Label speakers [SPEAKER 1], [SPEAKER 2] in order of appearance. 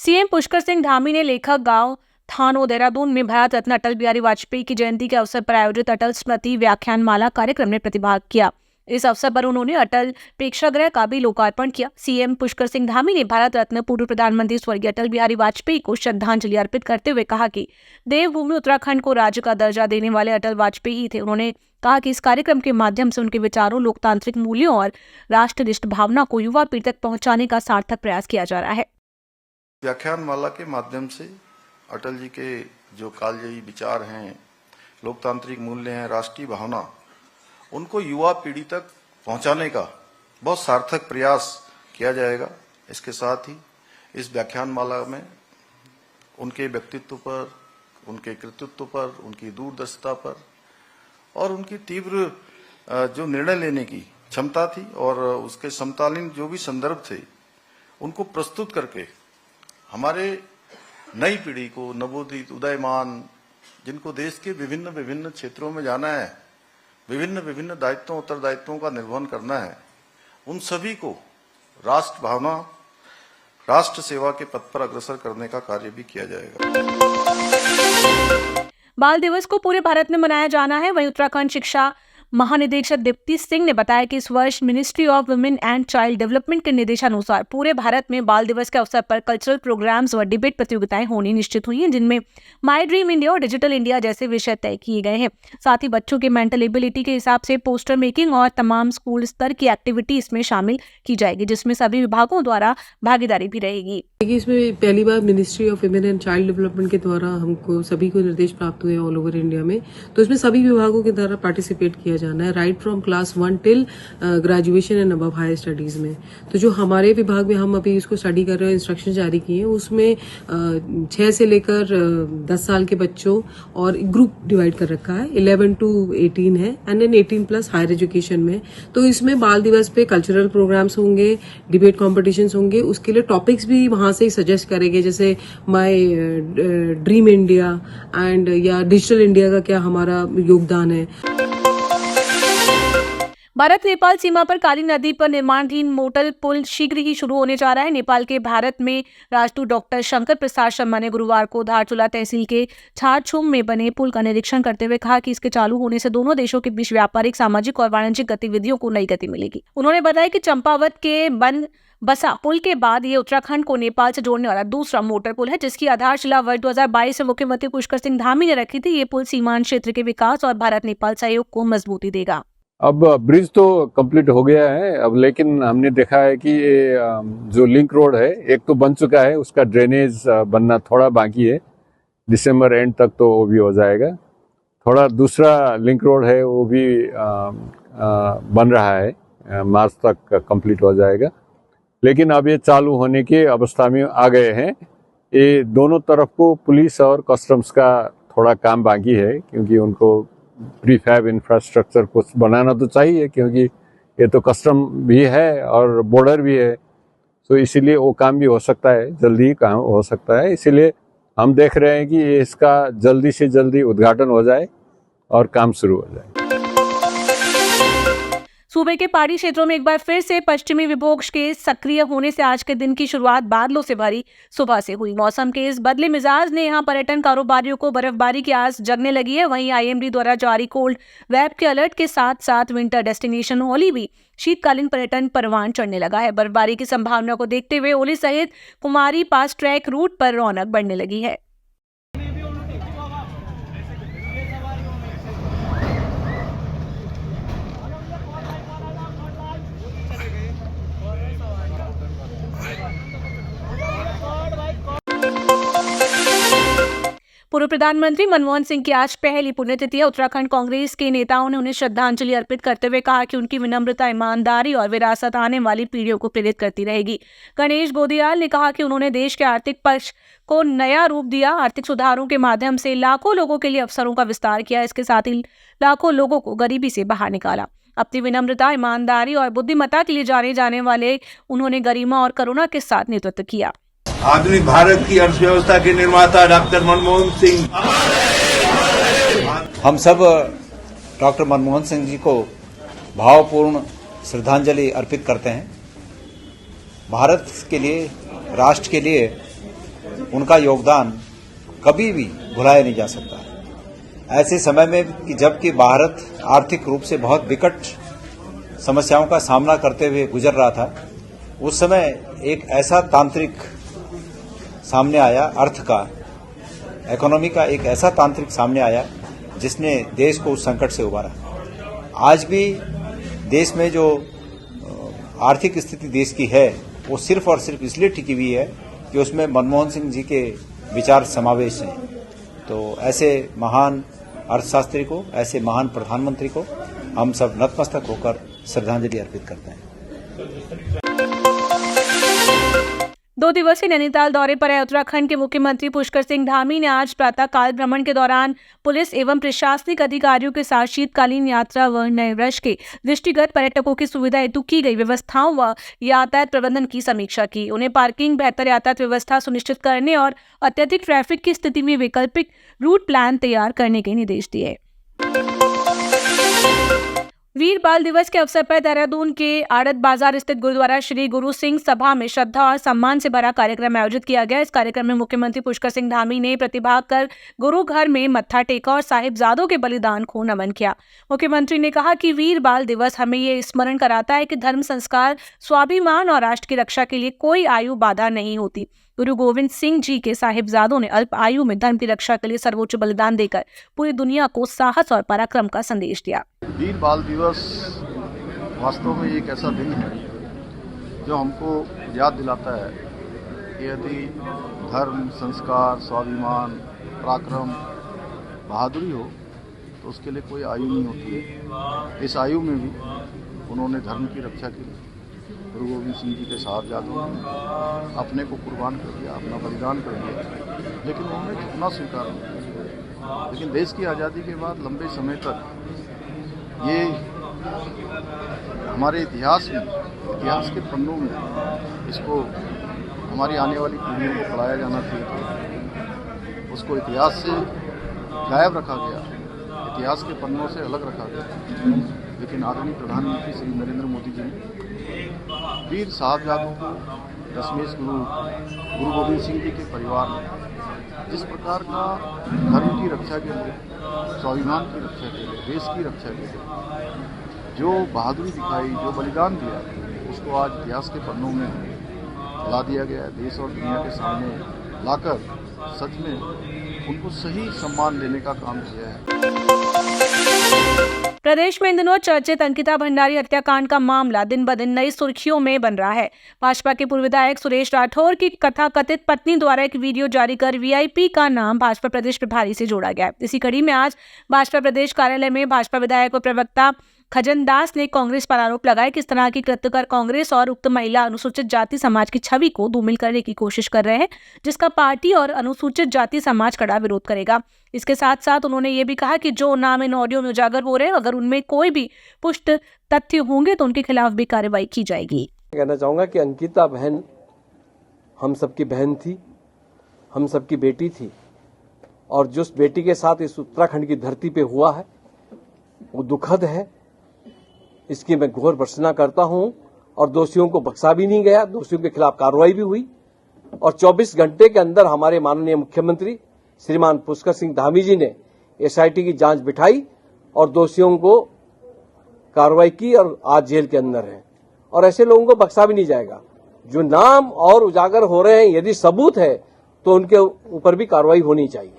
[SPEAKER 1] CM Pushkar Singh Dhami ने लेखक गांव थानो देहरादून में भारत रत्न अटल बिहारी वाजपेयी की जयंती के अवसर पर आयोजित अटल स्मृति व्याख्यानमाला कार्यक्रम में प्रतिभाग किया। इस अवसर पर उन्होंने अटल प्रेक्षागृह का भी लोकार्पण किया। सीएम पुष्कर सिंह धामी ने भारत रत्न पूर्व प्रधानमंत्री स्वर्गीय अटल बिहारी वाजपेयी को श्रद्धांजलि अर्पित करते हुए कहा कि देवभूमि उत्तराखंड को राज्य का दर्जा देने वाले अटल वाजपेयी थे। उन्होंने कहा कि इस कार्यक्रम के माध्यम से उनके विचारों, लोकतांत्रिक मूल्यों और राष्ट्रनिष्ठ भावना को युवा पीढ़ी तक पहुंचाने का सार्थक प्रयास किया जा रहा है।
[SPEAKER 2] व्याख्यानमाला के माध्यम से अटल जी के जो कालजयी विचार हैं, लोकतांत्रिक मूल्य हैं, राष्ट्रीय भावना, उनको युवा पीढ़ी तक पहुंचाने का बहुत सार्थक प्रयास किया जाएगा। इसके साथ ही इस व्याख्यानमाला में उनके व्यक्तित्व पर, उनके कृतित्व पर, उनकी दूरदर्शिता पर और उनकी तीव्र जो निर्णय लेने की क्षमता थी और उसके समकालीन जो भी संदर्भ थे उनको प्रस्तुत करके हमारे नई पीढ़ी को, नवोदित, उदयमान, जिनको देश के विभिन्न विभिन्न क्षेत्रों में जाना है, विभिन्न विभिन्न दायित्वों, उत्तरदायित्वों का निर्वहन करना है, उन सभी को राष्ट्र भावना, राष्ट्र सेवा के पथ पर अग्रसर करने का कार्य भी किया जाएगा।
[SPEAKER 1] बाल दिवस को पूरे भारत में मनाया जाना है। वहीं उत्तराखंड शिक्षा महानिदेशक दीप्ति सिंह ने बताया कि इस वर्ष ministry of women and child development के निर्देशानुसार पूरे भारत में बाल दिवस के अवसर पर कल्चरल प्रोग्राम्स व डिबेट प्रतियोगिताएं होनी निश्चित हुई हैं, जिनमें माई ड्रीम इंडिया और डिजिटल इंडिया जैसे विषय तय किए गए हैं। साथ ही बच्चों के मेंटल एबिलिटी के हिसाब से पोस्टर मेकिंग और तमाम स्कूल स्तर की एक्टिविटी इसमें शामिल की जाएगी, जिसमें सभी विभागों द्वारा भागीदारी भी रहेगी।
[SPEAKER 3] इसमें पहली बार ministry of women and child development के द्वारा हमको सभी को निर्देश प्राप्त हुए ऑल ओवर इंडिया में, तो इसमें सभी विभागों के द्वारा पार्टिसिपेट किया जाना है, right from class 1 till graduation and above higher studies में। तो जो हमारे विभाग में हम अभी इसको स्टडी कर रहे हैं, इंस्ट्रक्शन जारी किए हैं, उसमें 6 से लेकर 10 साल के बच्चों और ग्रुप डिवाइड कर रखा है, 11 to 18 है एंड देन 18+ हायर एजुकेशन में। तो इसमें बाल दिवस पे कल्चरल प्रोग्राम्स होंगे, डिबेट कॉम्पिटिशन्स होंगे, उसके लिए टॉपिक्स भी वहां से ही सजेस्ट करेंगे, जैसे माय ड्रीम इंडिया एंड या डिजिटल इंडिया का क्या हमारा योगदान है।
[SPEAKER 1] भारत नेपाल सीमा पर काली नदी पर निर्माणाधीन मोटल पुल शीघ्र ही शुरू होने जा रहा है। नेपाल के भारत में राजदूत डॉक्टर शंकर प्रसाद शर्मा ने गुरुवार को धारचूला तहसील के छारछुम में बने पुल का निरीक्षण करते हुए कहा कि इसके चालू होने से दोनों देशों के बीच व्यापारिक, सामाजिक और वाणिज्यिक गतिविधियों को नई गति मिलेगी। उन्होंने बताया कि चंपावत के बन बसा पुल के बाद ये उत्तराखंड को नेपाल से जोड़ने वाला दूसरा मोटर पुल है, जिसकी आधारशिला वर्ष 2022 में मुख्यमंत्री पुष्कर सिंह धामी ने रखी थी। ये पुल सीमांत क्षेत्र के विकास और भारत नेपाल सहयोग को मजबूती देगा।
[SPEAKER 4] अब ब्रिज तो कंप्लीट हो गया है अब, लेकिन हमने देखा है कि ये जो लिंक रोड है एक तो बन चुका है, उसका ड्रेनेज बनना थोड़ा बाकी है, दिसंबर एंड तक तो वो भी हो जाएगा। थोड़ा दूसरा लिंक रोड है वो भी बन रहा है, मार्च तक कंप्लीट हो जाएगा। लेकिन अब ये चालू होने की अवस्था में आ गए हैं। ये दोनों तरफ को पुलिस और कस्टम्स का थोड़ा काम बाकी है, क्योंकि उनको प्रीफैब इंफ्रास्ट्रक्चर कुछ बनाना तो चाहिए, क्योंकि ये तो कस्टम भी है और बॉर्डर भी है, तो इसीलिए वो काम भी हो सकता है, जल्दी ही काम हो सकता है। इसीलिए हम देख रहे हैं कि इसका जल्दी से जल्दी उद्घाटन हो जाए और काम शुरू हो जाए।
[SPEAKER 1] सूबे के पहाड़ी क्षेत्रों में एक बार फिर से पश्चिमी विक्षोभ के सक्रिय होने से आज के दिन की शुरुआत बादलों से भरी सुबह से हुई। मौसम के इस बदले मिजाज ने यहां पर्यटन कारोबारियों को बर्फबारी की आस जगने लगी है। वहीं आईएमडी द्वारा जारी कोल्ड वेब के अलर्ट के साथ साथ विंटर डेस्टिनेशन ओली भी शीतकालीन पर्यटन परवान चढ़ने लगा है। बर्फबारी की संभावना को देखते हुए ओली सहित कुमारी पास ट्रैक रूट पर रौनक बढ़ने लगी है। पूर्व प्रधानमंत्री मनमोहन सिंह की आज पहली पुण्यतिथि है। उत्तराखंड कांग्रेस के नेताओं ने उन्हें श्रद्धांजलि अर्पित करते हुए कहा कि उनकी विनम्रता, ईमानदारी और विरासत आने वाली पीढ़ियों को प्रेरित करती रहेगी। गणेश गोदियाल ने कहा कि उन्होंने देश के आर्थिक पक्ष को नया रूप दिया, आर्थिक सुधारों के माध्यम से लाखों लोगों के लिए अवसरों का विस्तार किया, इसके साथ ही लाखों लोगों को गरीबी से बाहर निकाला। अपनी विनम्रता, ईमानदारी और बुद्धिमत्ता के लिए जाने जाने वाले उन्होंने गरिमा और करुणा के साथ नेतृत्व किया।
[SPEAKER 5] आधुनिक भारत की अर्थव्यवस्था के निर्माता डॉक्टर मनमोहन सिंह,
[SPEAKER 6] हम सब डॉक्टर मनमोहन सिंह जी को भावपूर्ण श्रद्धांजलि अर्पित करते हैं। भारत के लिए, राष्ट्र के लिए उनका योगदान कभी भी भुलाया नहीं जा सकता है। ऐसे समय में कि जबकि भारत आर्थिक रूप से बहुत विकट समस्याओं का सामना करते हुए गुजर रहा था, उस समय एक ऐसा तांत्रिक सामने आया, अर्थ का, इकोनॉमी का एक ऐसा तांत्रिक सामने आया जिसने देश को उस संकट से उबारा। आज भी देश में जो आर्थिक स्थिति देश की है वो सिर्फ और सिर्फ इसलिए टिकी हुई है कि उसमें मनमोहन सिंह जी के विचार समावेश हैं। तो ऐसे महान अर्थशास्त्री को, ऐसे महान प्रधानमंत्री को हम सब नतमस्तक होकर श्रद्धांजलि अर्पित करते हैं।
[SPEAKER 1] 2 दिवसीय नैनीताल दौरे पर आए उत्तराखंड के मुख्यमंत्री पुष्कर सिंह धामी ने आज प्रातःकाल भ्रमण के दौरान पुलिस एवं प्रशासनिक अधिकारियों के साथ शीतकालीन यात्रा व नए वर्ष के दृष्टिगत पर्यटकों की सुविधा हेतु की गई व्यवस्थाओं व यातायात प्रबंधन की समीक्षा की। उन्हें पार्किंग, बेहतर यातायात व्यवस्था सुनिश्चित करने और अत्यधिक ट्रैफिक की स्थिति में वैकल्पिक रूट प्लान तैयार करने के निर्देश दिए। वीर बाल दिवस के अवसर पर देहरादून के आड़त बाजार स्थित गुरुद्वारा श्री गुरु सिंह सभा में श्रद्धा और सम्मान से भरा कार्यक्रम आयोजित किया गया। इस कार्यक्रम में मुख्यमंत्री पुष्कर सिंह धामी ने प्रतिभाग कर गुरु घर में मत्था टेका और साहिबजादों के बलिदान को नमन किया। मुख्यमंत्री ने कहा कि वीर बाल दिवस हमें ये स्मरण कराता है कि धर्म, संस्कार, स्वाभिमान और राष्ट्र की रक्षा के लिए कोई आयु बाधा नहीं होती। गुरु गोविंद सिंह जी के साहिबजादों ने अल्प आयु में धर्म की रक्षा के लिए सर्वोच्च बलिदान देकर पूरी दुनिया को साहस और पराक्रम का संदेश दिया।
[SPEAKER 2] वीर बाल दिवस वास्तव में एक ऐसा दिन है जो हमको याद दिलाता है कि यदि धर्म, संस्कार, स्वाभिमान, पराक्रम, बहादुरी हो तो उसके लिए कोई आयु नहीं होती है। इस आयु में भी उन्होंने धर्म की रक्षा के लिए गुरु गोविंद सिंह जी के साहिबजादों ने अपने को कुर्बान कर दिया, अपना बलिदान कर दिया, लेकिन उन्होंने झुकना स्वीकार नहीं किया। लेकिन देश की आज़ादी के बाद लंबे समय तक ये हमारे इतिहास के पन्नों में इसको हमारी आने वाली पीढ़ियों को पढ़ाया जाना चाहिए। उसको इतिहास से गायब रखा गया, इतिहास के पन्नों से अलग रखा गया। लेकिन आदरणीय प्रधानमंत्री श्री नरेंद्र मोदी जी ने वीर साहिबजादों को, दशमेश गुरु गोविंद सिंह जी के परिवार ने जिस प्रकार का धर्म की रक्षा के लिए, स्वाभिमान की रक्षा के लिए, देश की रक्षा के लिए जो बहादुरी दिखाई, जो बलिदान दिया, उसको आज इतिहास के पन्नों में ला दिया गया है। देश और दुनिया के सामने लाकर सच में उनको सही सम्मान देने का काम किया है।
[SPEAKER 1] प्रदेश में इन दिनों चर्चित अंकिता भंडारी हत्याकांड का मामला दिन ब दिन नई सुर्खियों में बन रहा है। भाजपा के पूर्व विधायक सुरेश राठौर की कथाकथित पत्नी द्वारा एक वीडियो जारी कर वीआईपी का नाम भाजपा प्रदेश प्रभारी से जोड़ा गया। इसी कड़ी में आज भाजपा प्रदेश कार्यालय में भाजपा विधायक व प्रवक्ता खजन दास ने कांग्रेस पर आरोप लगाया कि इस तरह की कृत्य कर कांग्रेस और उक्त महिला अनुसूचित जाति समाज की छवि को धूमिल करने की कोशिश कर रहे हैं, जिसका पार्टी और अनुसूचित जाति समाज कड़ा विरोध करेगा। इसके साथ साथ उन्होंने ये भी कहा कि जो नाम इन ऑडियो में उजागर हो रहे हैं, अगर उनमें कोई भी पुष्ट तथ्य होंगे तो उनके खिलाफ भी कार्रवाई की जाएगी।
[SPEAKER 7] कहना चाहूंगा कि अंकिता बहन हम सबकी बहन थी, हम सबकी बेटी थी, और जिस बेटी के साथ इस उत्तराखंड की धरती पे हुआ है वो दुखद है। इसकी मैं घोर भर्त्सना करता हूं और दोषियों को बख्शा भी नहीं गया, दोषियों के खिलाफ कार्रवाई भी हुई और 24 घंटे के अंदर हमारे माननीय मुख्यमंत्री श्रीमान पुष्कर सिंह धामी जी ने एसआईटी की जांच बिठाई और दोषियों को कार्रवाई की और आज जेल के अंदर हैं। और ऐसे लोगों को बख्शा भी नहीं जाएगा। जो नाम और उजागर हो रहे हैं, यदि सबूत है तो उनके ऊपर भी कार्रवाई होनी चाहिए।